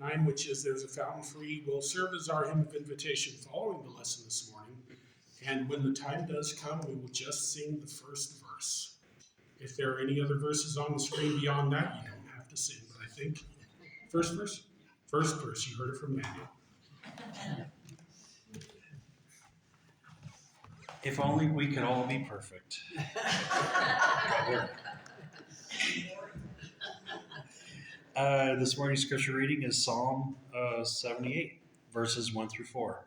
9, which is There's a Fountain Free, will serve as our hymn of invitation following the lesson this morning. And when the time does come, we will just sing the first verse. If there are any other verses on the screen beyond that, you don't have to sing. But I think first verse? First verse, you heard it from Manuel. If only we could all be perfect. This morning's scripture reading is Psalm 78, verses 1 through 4.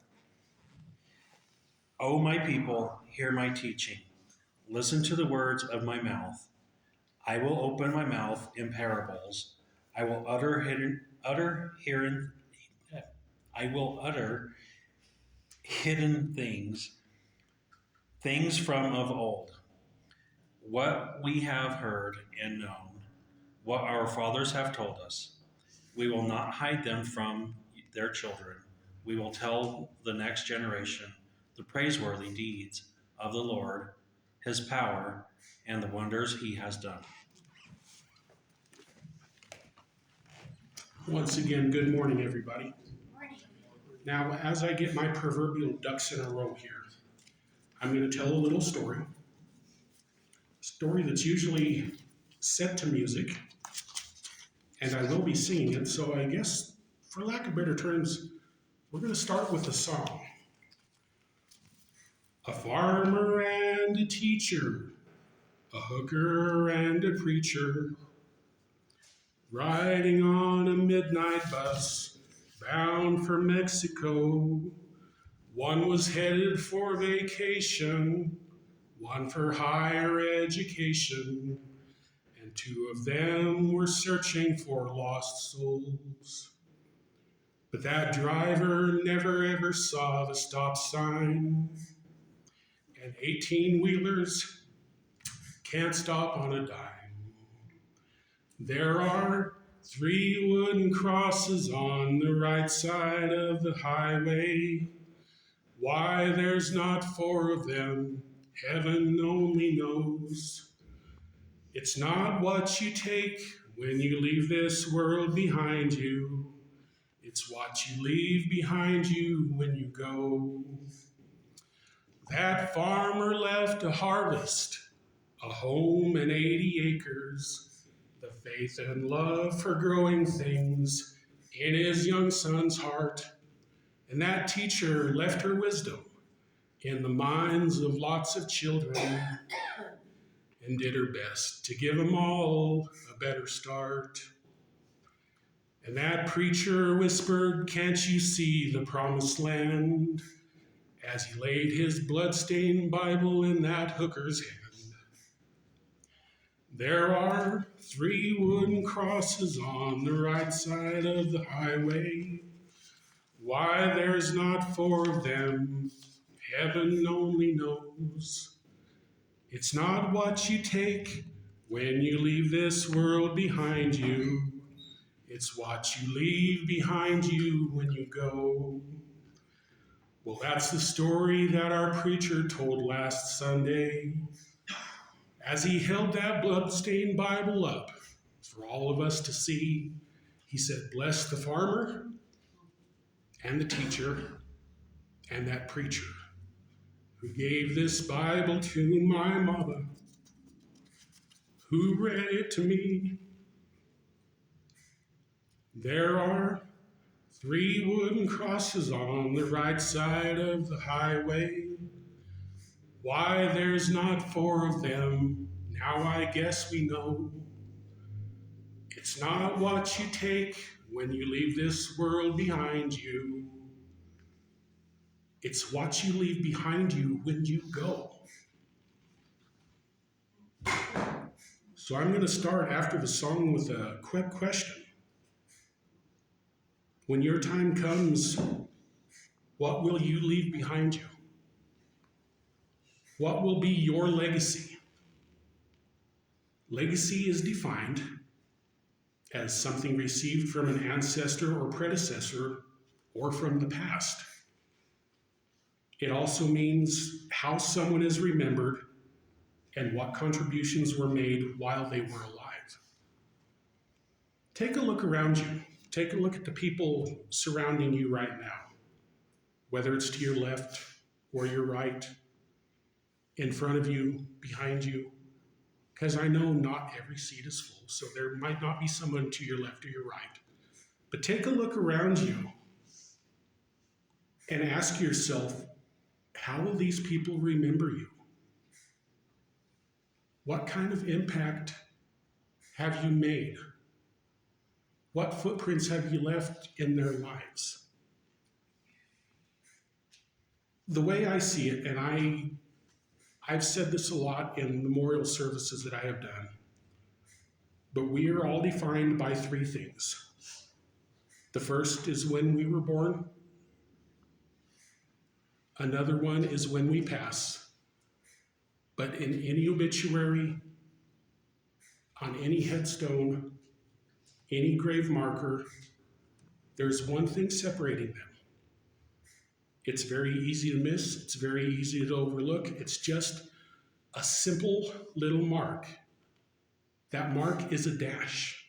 O my people, hear my teaching. Listen to the words of my mouth. I will open my mouth in parables. I will utter hidden things from of old, what we have heard and known, what our fathers have told us. We will not hide them from their children. We will tell the next generation the praiseworthy deeds of the Lord, his power, and the wonders he has done. Once again, good morning, everybody. Now, as I get my proverbial ducks in a row here, I'm going to tell a little story. A story that's usually set to music, and I will be singing it, so I guess, for lack of better terms, we're going to start with a song. A farmer and a teacher, a hooker and a preacher, riding on a midnight bus, bound for Mexico. One was headed for vacation, one for higher education, and two of them were searching for lost souls. But that driver never ever saw the stop sign, and 18-wheelers can't stop on a dime. There are 3 wooden crosses on the right side of the highway. Why there's not 4 of them, heaven only knows. It's not what you take when you leave this world behind you. It's what you leave behind you when you go. That farmer left a harvest, a home and 80 acres, the faith and love for growing things in his young son's heart. And that teacher left her wisdom in the minds of lots of children and did her best to give them all a better start. And that preacher whispered, "Can't you see the promised land?" as he laid his bloodstained Bible in that hooker's hand. There are 3 wooden crosses on the right side of the highway. Why there's not 4 of them, heaven only knows. It's not what you take when you leave this world behind you. It's what you leave behind you when you go. Well, that's the story that our preacher told last Sunday as he held that bloodstained Bible up for all of us to see. He said, "Bless the farmer and the teacher and that preacher who gave this Bible to my mother, who read it to me." There are 3 wooden crosses on the right side of the highway. Why there's not 4 of them, now I guess we know. It's not what you take when you leave this world behind you. It's what you leave behind you when you go. So I'm going to start after the song with a quick question. When your time comes, what will you leave behind you? What will be your legacy? Legacy is defined as something received from an ancestor or predecessor or from the past. It also means how someone is remembered and what contributions were made while they were alive. Take a look around you. Take a look at the people surrounding you right now, whether it's to your left or your right, in front of you, behind you, because I know not every seat is full, so there might not be someone to your left or your right. But take a look around you and ask yourself, how will these people remember you? What kind of impact have you made? What footprints have you left in their lives? The way I see it, and I've said this a lot in memorial services that I have done, but we are all defined by three things. The first is when we were born. Another one is when we pass. But in any obituary, on any headstone, any grave marker, there's one thing separating them. It's very easy to miss. It's very easy to overlook. It's just a simple little mark. That mark is a dash.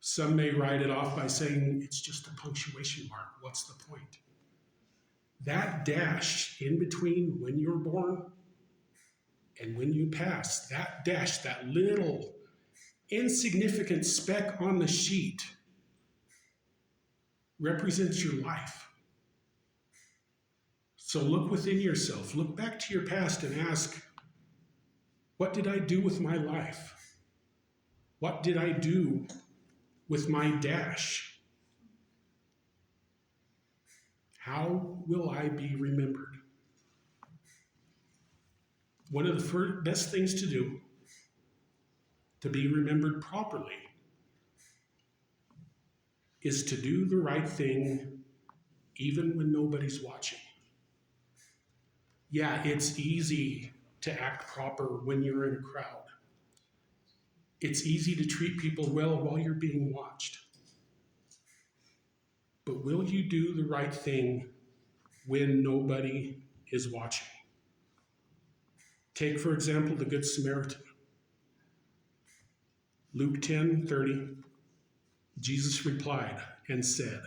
Some may write it off by saying it's just a punctuation mark. What's the point? That dash in between when you're born and when you pass, that dash, that little insignificant speck on the sheet, represents your life. So look within yourself, look back to your past and ask, what did I do with my life? What did I do with my dash? How will I be remembered? One of the best things to do to be remembered properly is to do the right thing even when nobody's watching. Yeah, it's easy to act proper when you're in a crowd. It's easy to treat people well while you're being watched. But will you do the right thing when nobody is watching? Take, for example, the Good Samaritan. Luke 10:30, Jesus replied and said,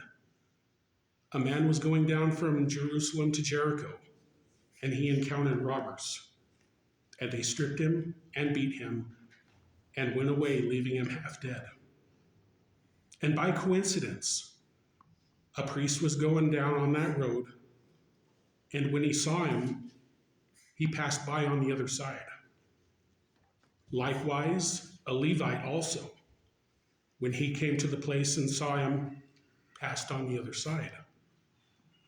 a man was going down from Jerusalem to Jericho, and he encountered robbers. And they stripped him and beat him and went away, leaving him half dead. And by coincidence, a priest was going down on that road, and when he saw him, he passed by on the other side. Likewise, a Levite also, when he came to the place and saw him, passed on the other side.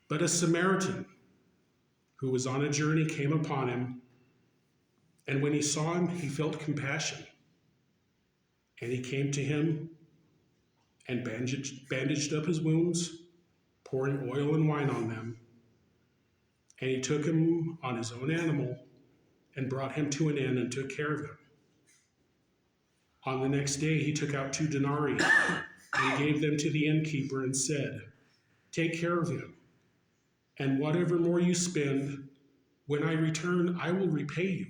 But a Samaritan who was on a journey came upon him, and when he saw him, he felt compassion. And he came to him and bandaged up his wounds, pouring oil and wine on them. And he took him on his own animal and brought him to an inn and took care of him. On the next day, he took out 2 denarii and gave them to the innkeeper and said, take care of him, and whatever more you spend, when I return, I will repay you.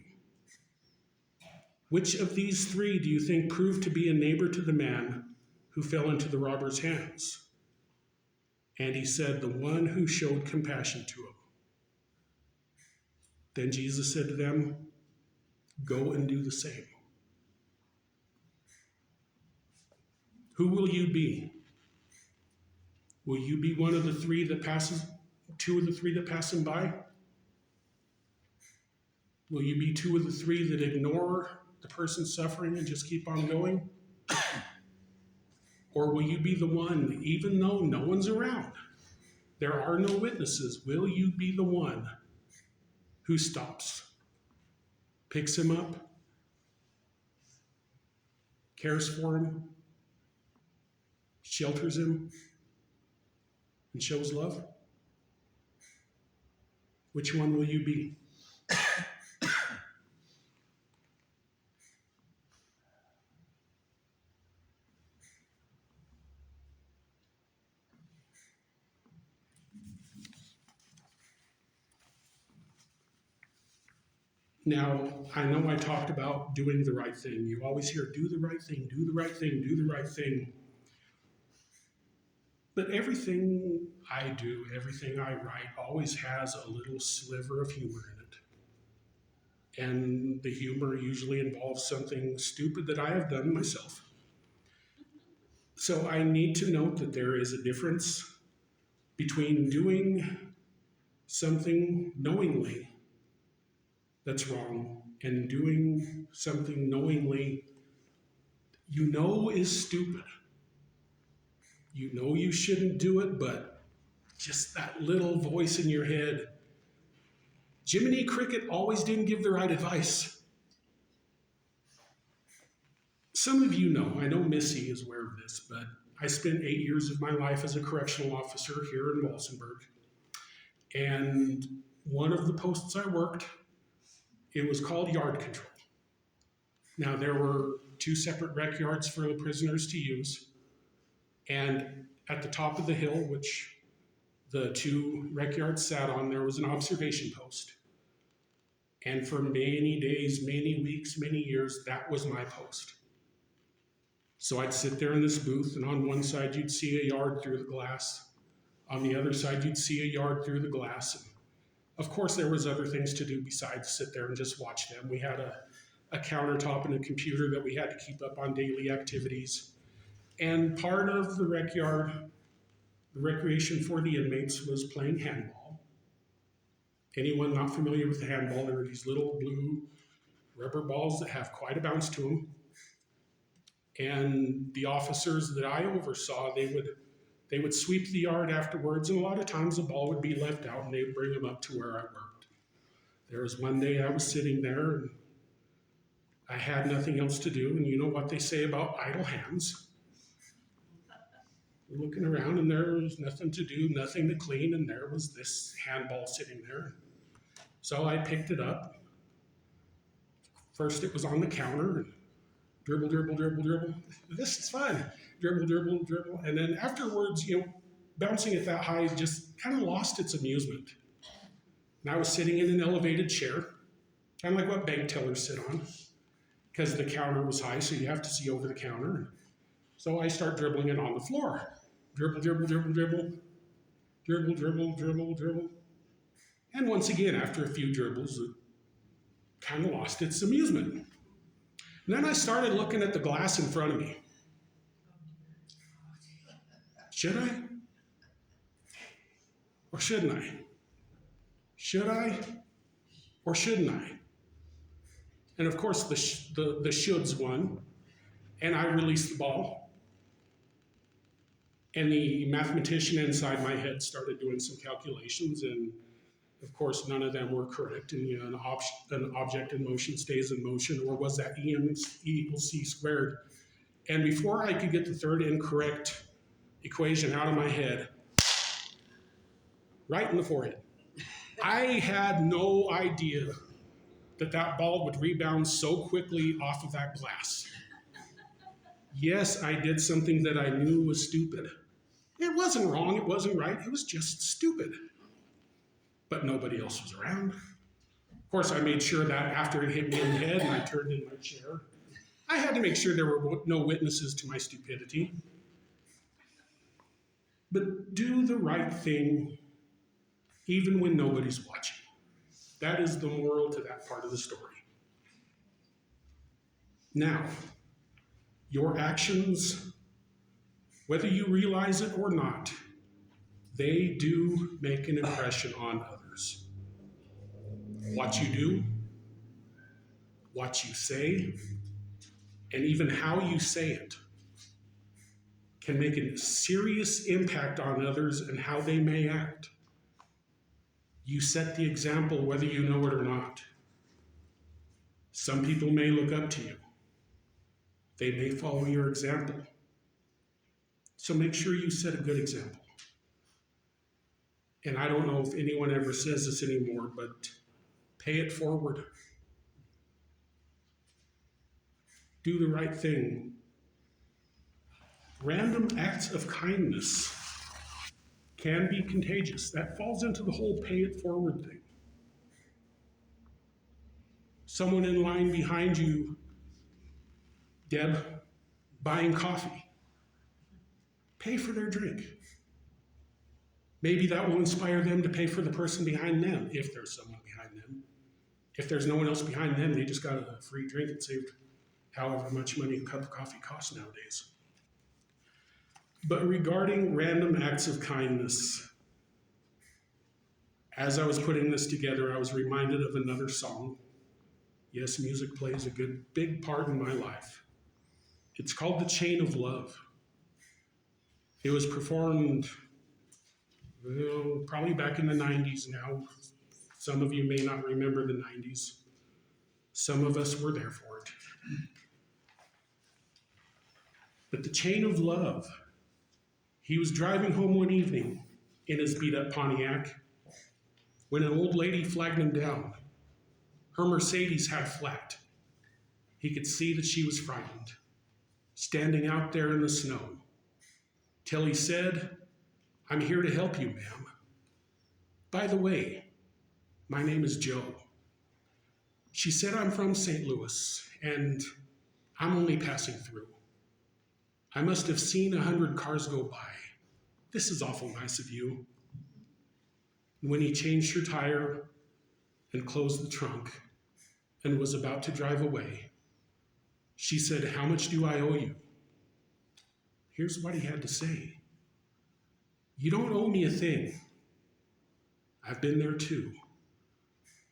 Which of these 3 do you think proved to be a neighbor to the man who fell into the robber's hands? And he said, the one who showed compassion to him. Then Jesus said to them, go and do the same. Who will you be? Will you be one of the 3 that passes, 2 of the 3 that pass him by? Will you be 2 of the 3 that ignore the person suffering and just keep on going? Or will you be the one, even though no one's around, there are no witnesses, will you be the one who stops, picks him up, cares for him, shelters him, and shows love? Which one will you be? Now, I know I talked about doing the right thing. You always hear, do the right thing, do the right thing, do the right thing. But everything I do, everything I write, always has a little sliver of humor in it. And the humor usually involves something stupid that I have done myself. So I need to note that there is a difference between doing something knowingly that's wrong and doing something knowingly you know is stupid. You know you shouldn't do it, but just that little voice in your head. Jiminy Cricket always didn't give the right advice. Some of you know, I know Missy is aware of this, but I spent 8 years of my life as a correctional officer here in Walsenburg. And one of the posts I worked, it was called yard control. Now, there were 2 separate rec yards for the prisoners to use. And at the top of the hill, which the 2 rec yards sat on, there was an observation post. And for many days, many weeks, many years, that was my post. So I'd sit there in this booth, and on one side you'd see a yard through the glass. On the other side you'd see a yard through the glass. And of course, there was other things to do besides sit there and just watch them. We had a countertop and a computer that we had to keep up on daily activities. And part of the rec yard, the recreation for the inmates, was playing handball. Anyone not familiar with the handball, there are these little blue rubber balls that have quite a bounce to them. And the officers that I oversaw, they would sweep the yard afterwards, and a lot of times the ball would be left out and they would bring them up to where I worked. There was one day I was sitting there and I had nothing else to do, and you know what they say about idle hands. We're looking around and there was nothing to do, nothing to clean, and there was this handball sitting there. So I picked it up. First it was on the counter, and dribble, dribble, dribble, dribble. This is fun. Dribble, dribble, dribble. And then afterwards, bouncing it that high just kind of lost its amusement. And I was sitting in an elevated chair, kind of like what bank tellers sit on, because the counter was high, so you have to see over the counter. So I start dribbling it on the floor. Dribble, dribble, dribble, dribble. Dribble, dribble, dribble, dribble. And once again, after a few dribbles, it kind of lost its amusement. And then I started looking at the glass in front of me. Should I? Or shouldn't I? Should I? Or shouldn't I? And of course, the shoulds won, and I released the ball. And the mathematician inside my head started doing some calculations, and of course, none of them were correct. And an object in motion stays in motion, or was that E equals C squared? And before I could get the third incorrect equation out of my head, right in the forehead. I had no idea that ball would rebound so quickly off of that glass. Yes, I did something that I knew was stupid. It wasn't wrong, it wasn't right, it was just stupid. But nobody else was around. Of course, I made sure that after it hit me in the head and I turned in my chair, I had to make sure there were no witnesses to my stupidity. But do the right thing even when nobody's watching. That is the moral to that part of the story. Now, your actions, whether you realize it or not, they do make an impression on others. What you do, what you say, and even how you say it can make a serious impact on others and how they may act. You set the example whether you know it or not. Some people may look up to you. They may follow your example. So make sure you set a good example. And I don't know if anyone ever says this anymore, but pay it forward. Do the right thing. Random acts of kindness can be contagious. That falls into the whole pay it forward thing. Someone in line behind you, Deb, buying coffee. Pay for their drink. Maybe that will inspire them to pay for the person behind them, if there's someone behind them. If there's no one else behind them, they just got a free drink and saved however much money a cup of coffee costs nowadays. But regarding random acts of kindness, as I was putting this together, I was reminded of another song. Yes, music plays a good big part in my life. It's called The Chain of Love. It was performed probably back in the 90s now. Some of you may not remember the 90s. Some of us were there for it. But The Chain of Love. He was driving home one evening in his beat-up Pontiac when an old lady flagged him down. Her Mercedes had a flat. He could see that she was frightened, standing out there in the snow, till he said, "I'm here to help you, ma'am. By the way, my name is Joe." She said, "I'm from St. Louis, and I'm only passing through. I must have seen 100 cars go by. This is awful nice of you." And when he changed her tire and closed the trunk and was about to drive away, she said, "How much do I owe you?" Here's what he had to say. "You don't owe me a thing. I've been there too.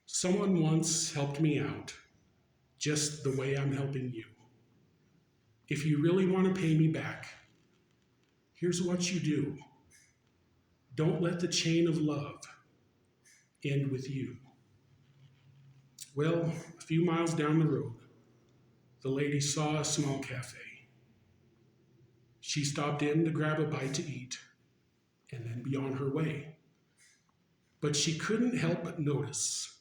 Someone once helped me out, just the way I'm helping you. If you really want to pay me back, here's what you do. Don't let the chain of love end with you." Well, a few miles down the road, the lady saw a small cafe. She stopped in to grab a bite to eat and then be on her way. But she couldn't help but notice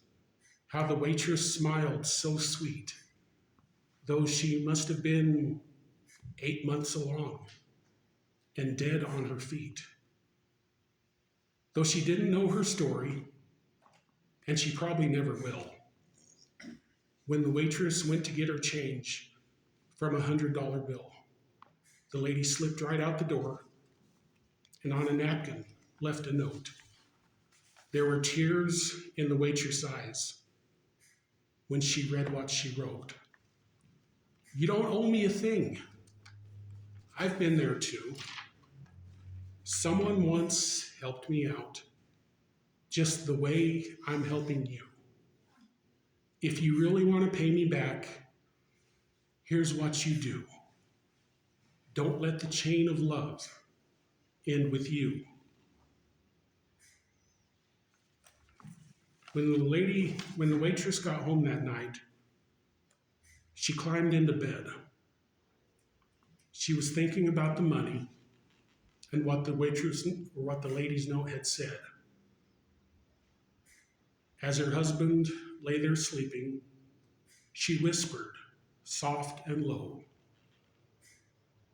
how the waitress smiled so sweet, though she must have been 8 months along and dead on her feet. Though she didn't know her story, and she probably never will, when the waitress went to get her change from a $100 bill, the lady slipped right out the door and on a napkin left a note. There were tears in the waitress' eyes when she read what she wrote. "You don't owe me a thing. I've been there too. Someone once helped me out, just the way I'm helping you. If you really want to pay me back, here's what you do. Don't let the chain of love end with you." When the waitress got home that night, she climbed into bed. She was thinking about the money and what the lady's note had said. As her husband lay there sleeping, she whispered, soft and low,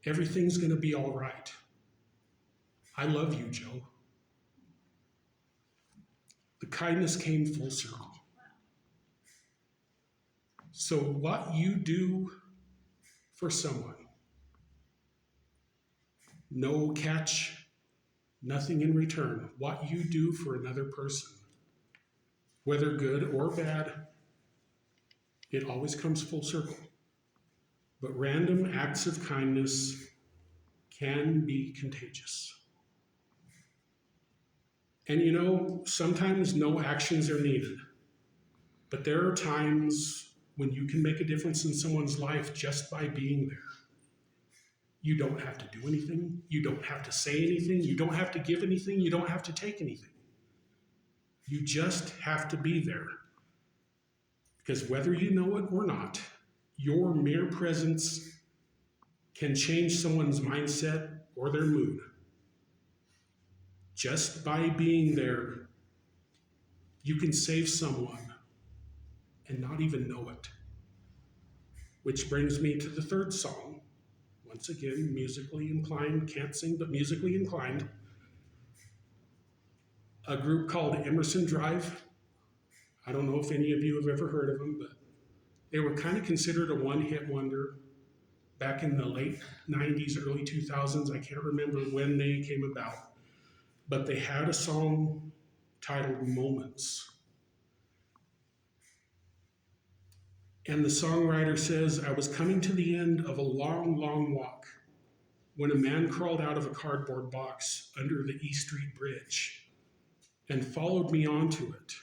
"Everything's going to be all right. I love you, Joe." The kindness came full circle. So what you do for someone, no catch, nothing in return. What you do for another person, whether good or bad, it always comes full circle. But random acts of kindness can be contagious. And you know, sometimes no actions are needed. But there are times when you can make a difference in someone's life just by being there. You don't have to do anything. You don't have to say anything. You don't have to give anything. You don't have to take anything. You just have to be there. Because whether you know it or not, your mere presence can change someone's mindset or their mood. Just by being there, you can save someone and not even know it. Which brings me to the third song. Once again, musically inclined, can't sing, but musically inclined. A group called Emerson Drive. I don't know if any of you have ever heard of them, but they were kind of considered a one-hit wonder back in the late 90s, early 2000s. I can't remember when they came about. but they had a song titled Moments. And the songwriter says, I was coming to the end of a long, long walk when a man crawled out of a cardboard box under the E Street Bridge and followed me onto it.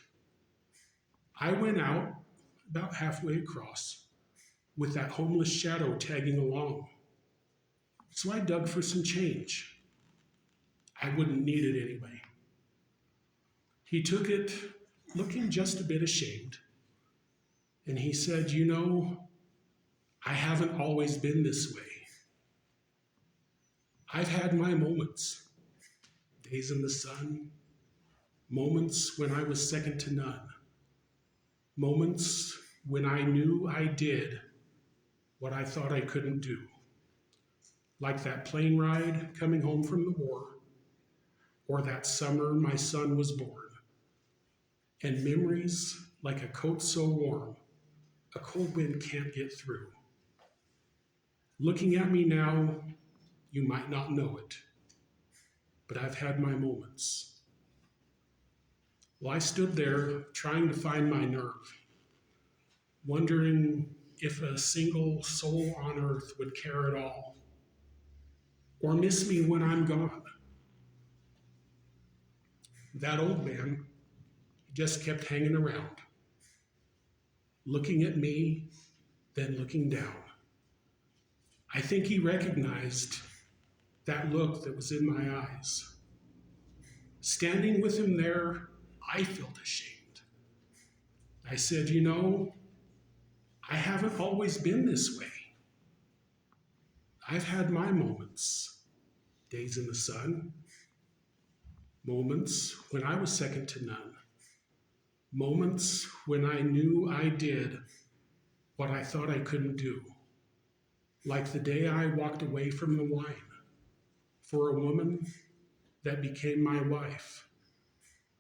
I went out about halfway across with that homeless shadow tagging along. So I dug for some change. I wouldn't need it anyway. He took it, looking just a bit ashamed, and he said, you know, I haven't always been this way. I've had my moments, days in the sun, moments when I was second to none, moments when I knew I did what I thought I couldn't do, like that plane ride coming home from the war, or that summer my son was born, and memories like a coat so warm a cold wind can't get through. Looking at me now, you might not know it, but I've had my moments. Well, I stood there trying to find my nerve, wondering if a single soul on earth would care at all, or miss me when I'm gone. That old man just kept hanging around, looking at me, then looking down. I think he recognized that look that was in my eyes. Standing with him there, I felt ashamed. I said, you know, I haven't always been this way. I've had my moments, days in the sun, moments when I was second to none, moments when I knew I did what I thought I couldn't do, like the day I walked away from the wine for a woman that became my wife,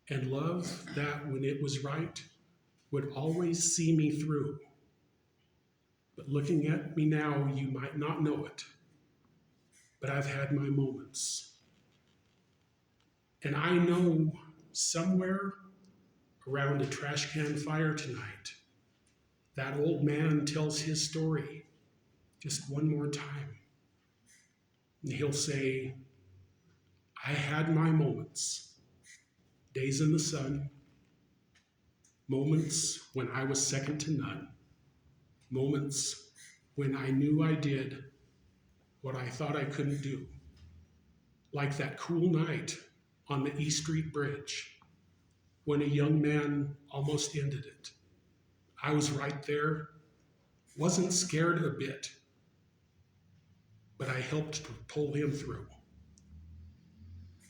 and love that, when it was right, would always see me through. But looking at me now, you might not know it, but I've had my moments. And I know somewhere around a trash can fire tonight, that old man tells his story just one more time. And he'll say, I had my moments, days in the sun, moments when I was second to none, moments when I knew I did what I thought I couldn't do, like that cool night on the E Street Bridge when a young man almost ended it. I was right there, wasn't scared a bit, but I helped to pull him through.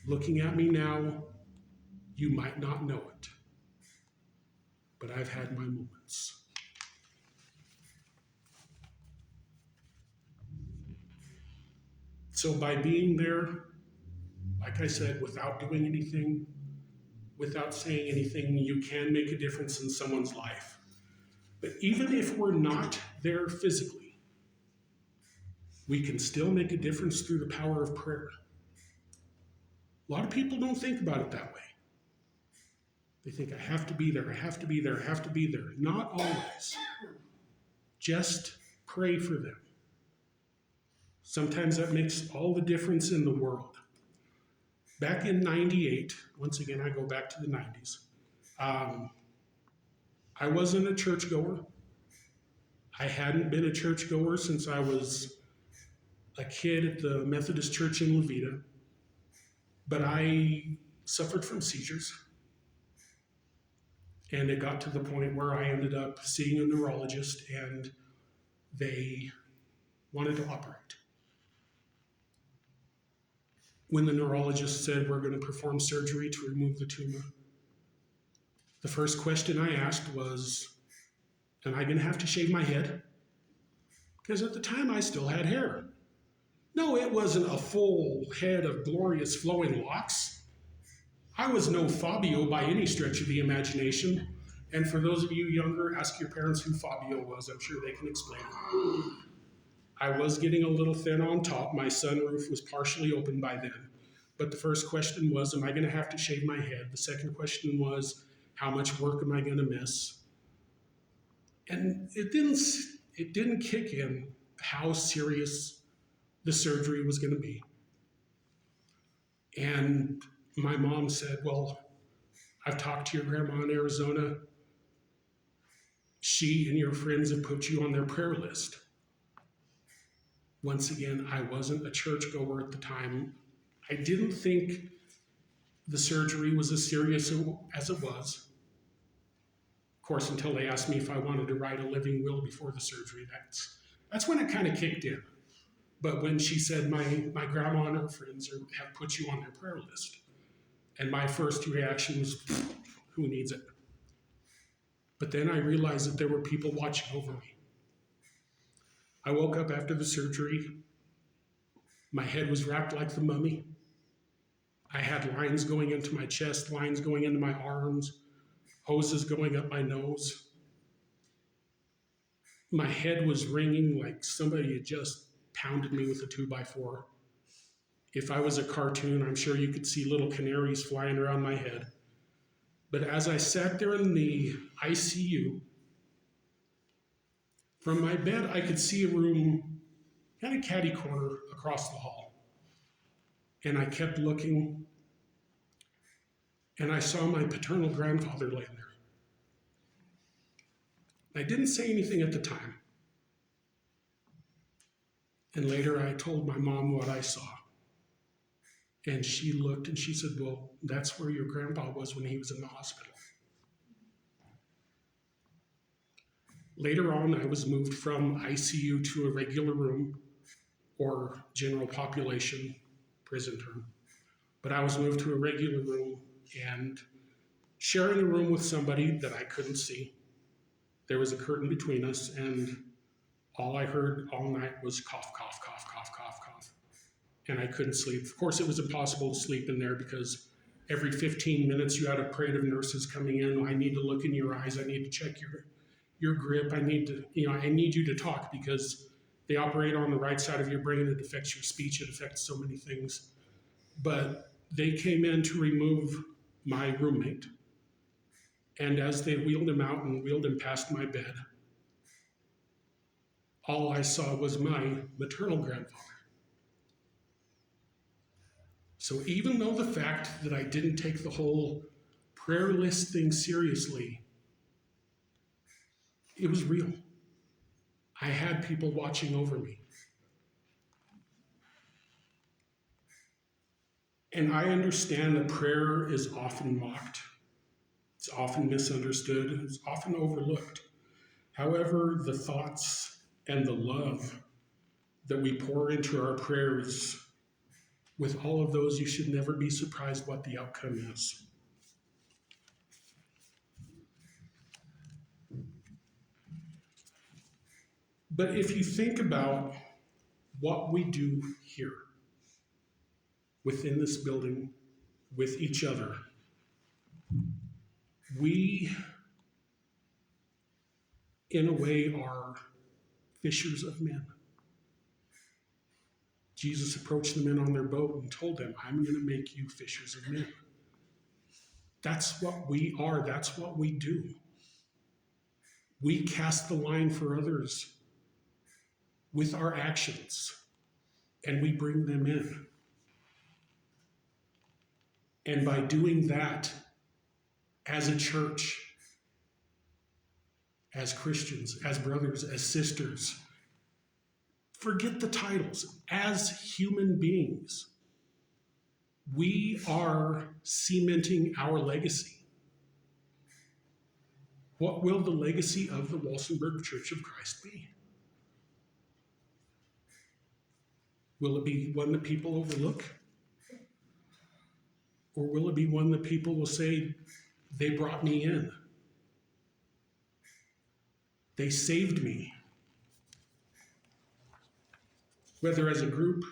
Looking at me now, you might not know it, but I've had my moments. So by being there, like I said, without doing anything, without saying anything, you can make a difference in someone's life. But even if we're not there physically, we can still make a difference through the power of prayer. A lot of people don't think about it that way. They think, I have to be there, I have to be there, I have to be there. Not always. Just pray for them. Sometimes that makes all the difference in the world. Back in 98, once again, I go back to the 90s, I wasn't a churchgoer. I hadn't been a churchgoer since I was a kid at the Methodist Church in Levita, but I suffered from seizures. And it got to the point where I ended up seeing a neurologist, and they wanted to operate. When the neurologist said, we're going to perform surgery to remove the tumor, the first question I asked was, am I going to have to shave my head? Because at the time I still had hair. No, it wasn't a full head of glorious flowing locks. I was no Fabio by any stretch of the imagination. And for those of you younger, ask your parents who Fabio was. I'm sure they can explain it. I was getting a little thin on top. My sunroof was partially open by then. But the first question was, am I going to have to shave my head? The second question was, how much work am I going to miss? And it didn't kick in how serious the surgery was going to be. And my mom said, well, I've talked to your grandma in Arizona. She and your friends have put you on their prayer list. Once again, I wasn't a churchgoer at the time. I didn't think the surgery was as serious as it was. Of course, until they asked me if I wanted to write a living will before the surgery. That's when it kind of kicked in. But when she said my grandma and her friends have put you on their prayer list, and my first reaction was, who needs it? But then I realized that there were people watching over me. I woke up after the surgery. My head was wrapped like the mummy. I had lines going into my chest, lines going into my arms, hoses going up my nose. My head was ringing like somebody had just pounded me with a 2x4. If I was a cartoon, I'm sure you could see little canaries flying around my head. But as I sat there in the ICU, from my bed, I could see a room kind of catty corner across the hall. And I kept looking, and I saw my paternal grandfather laying there. I didn't say anything at the time. And later I told my mom what I saw. And she looked and she said, well, that's where your grandpa was when he was in the hospital. Later on, I was moved from ICU to a regular room or general population prison term. But I was moved to a regular room and sharing a room with somebody that I couldn't see. There was a curtain between us, and all I heard all night was cough, cough, cough, cough, cough, cough. And I couldn't sleep. Of course, it was impossible to sleep in there because every 15 minutes you had a parade of nurses coming in. I need to look in your eyes. I need to check your grip. I need you to talk because they operate on the right side of your brain. It affects your speech. It affects so many things. But they came in to remove my roommate. And as they wheeled him out and wheeled him past my bed, all I saw was my maternal grandfather. So even though the fact that I didn't take the whole prayer list thing seriously, it was real. I had people watching over me. And I understand that prayer is often mocked. It's often misunderstood. It's often overlooked. However, the thoughts and the love that we pour into our prayers, with all of those, you should never be surprised what the outcome is. But if you think about what we do here, within this building, with each other, we, in a way, are fishers of men. Jesus approached the men on their boat and told them, I'm going to make you fishers of men. That's what we are. That's what we do. We cast the line for others with our actions, and we bring them in. And by doing that, as a church, as Christians, as brothers, as sisters, forget the titles. As human beings, we are cementing our legacy. What will the legacy of the Walsenburg Church of Christ be? Will it be one that people overlook? Or will it be one that people will say, they brought me in? They saved me. Whether as a group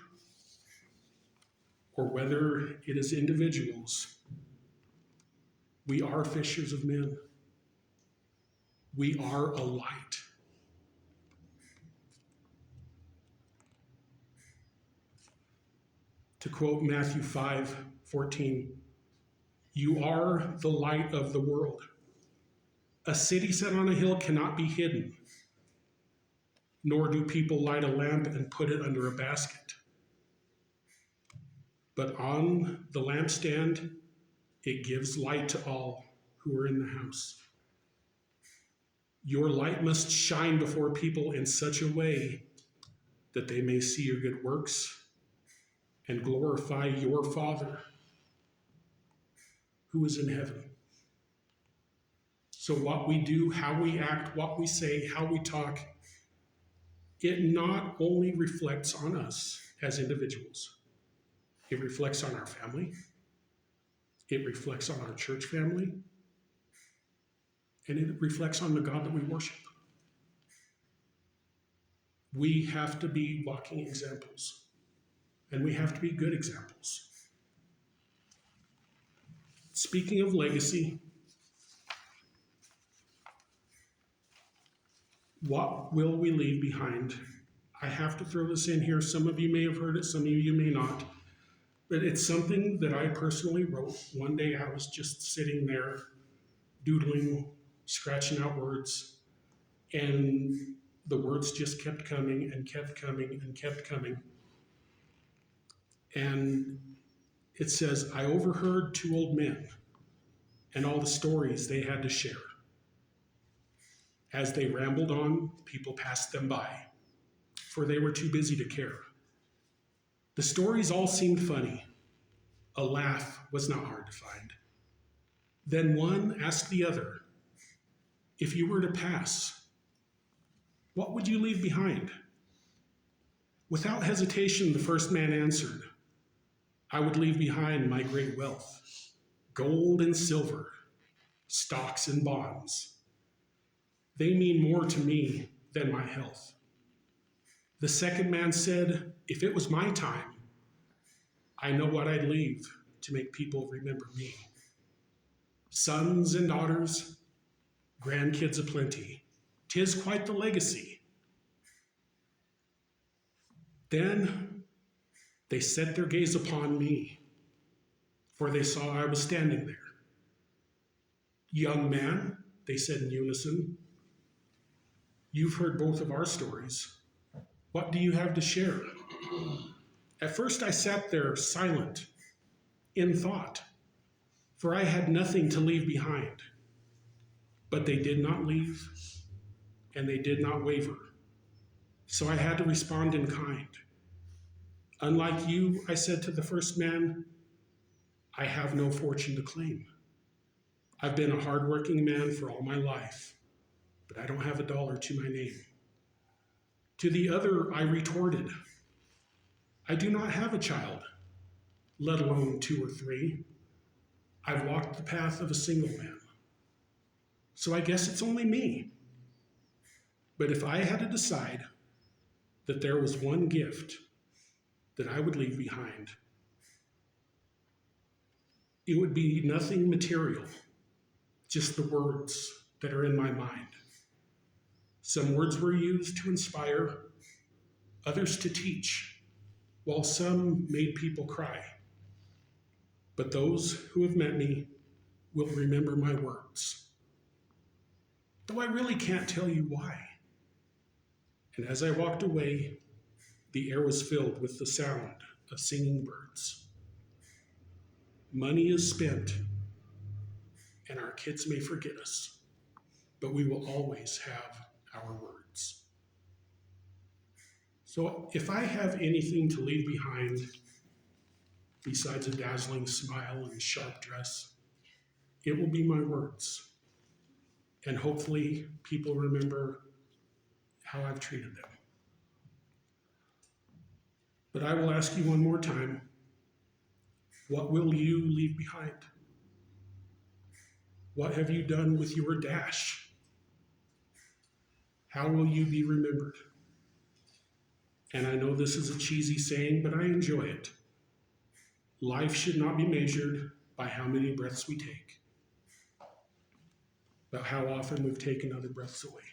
or whether it is individuals, we are fishers of men. We are a light. To quote Matthew 5:14, you are the light of the world. A city set on a hill cannot be hidden, nor do people light a lamp and put it under a basket. But on the lampstand, it gives light to all who are in the house. Your light must shine before people in such a way that they may see your good works and glorify your Father who is in heaven. So what we do, how we act, what we say, how we talk, it not only reflects on us as individuals, it reflects on our family, it reflects on our church family, and it reflects on the God that we worship. We have to be walking examples, and we have to be good examples. Speaking of legacy, what will we leave behind? I have to throw this in here. Some of you may have heard it, some of you may not. But it's something that I personally wrote. One day I was just sitting there doodling, scratching out words, and the words just kept coming and kept coming and kept coming. And it says, I overheard two old men and all the stories they had to share. As they rambled on, people passed them by, for they were too busy to care. The stories all seemed funny. A laugh was not hard to find. Then one asked the other, if you were to pass, what would you leave behind? Without hesitation, the first man answered, I would leave behind my great wealth, gold and silver, stocks and bonds. They mean more to me than my health. The second man said, if it was my time, I know what I'd leave to make people remember me. Sons and daughters, grandkids aplenty, 'tis quite the legacy. Then they set their gaze upon me, for they saw I was standing there. Young man, they said in unison, you've heard both of our stories. What do you have to share? At first I sat there silent, in thought, for I had nothing to leave behind. But they did not leave, and they did not waver. So I had to respond in kind. Unlike you, I said to the first man, I have no fortune to claim. I've been a hardworking man for all my life, but I don't have a dollar to my name. To the other, I retorted, I do not have a child, let alone 2 or 3. I've walked the path of a single man. So I guess it's only me. But if I had to decide that there was one gift that I would leave behind, it would be nothing material, just the words that are in my mind. Some words were used to inspire, others to teach, while some made people cry. But those who have met me will remember my words, though I really can't tell you why. And as I walked away, the air was filled with the sound of singing birds. Money is spent, and our kids may forget us, but we will always have our words. So if I have anything to leave behind besides a dazzling smile and sharp dress, it will be my words. And hopefully people remember how I've treated them. But I will ask you one more time, what will you leave behind? What have you done with your dash? How will you be remembered? And I know this is a cheesy saying, but I enjoy it. Life should not be measured by how many breaths we take, but how often we've taken other breaths away.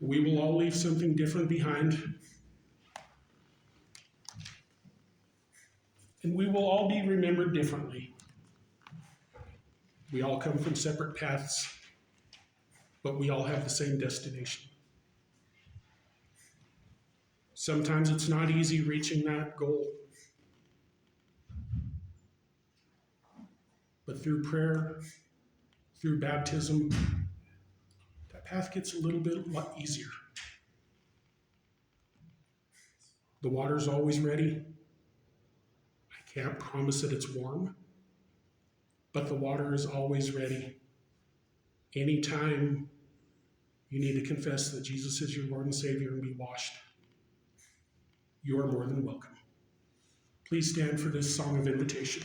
We will all leave something different behind. And we will all be remembered differently. We all come from separate paths, but we all have the same destination. Sometimes it's not easy reaching that goal. But through prayer, through baptism, that path gets a little bit easier. The water's always ready. I can't promise that it's warm, but the water is always ready. Anytime you need to confess that Jesus is your Lord and Savior and be washed, you are more than welcome. Please stand for this song of invitation.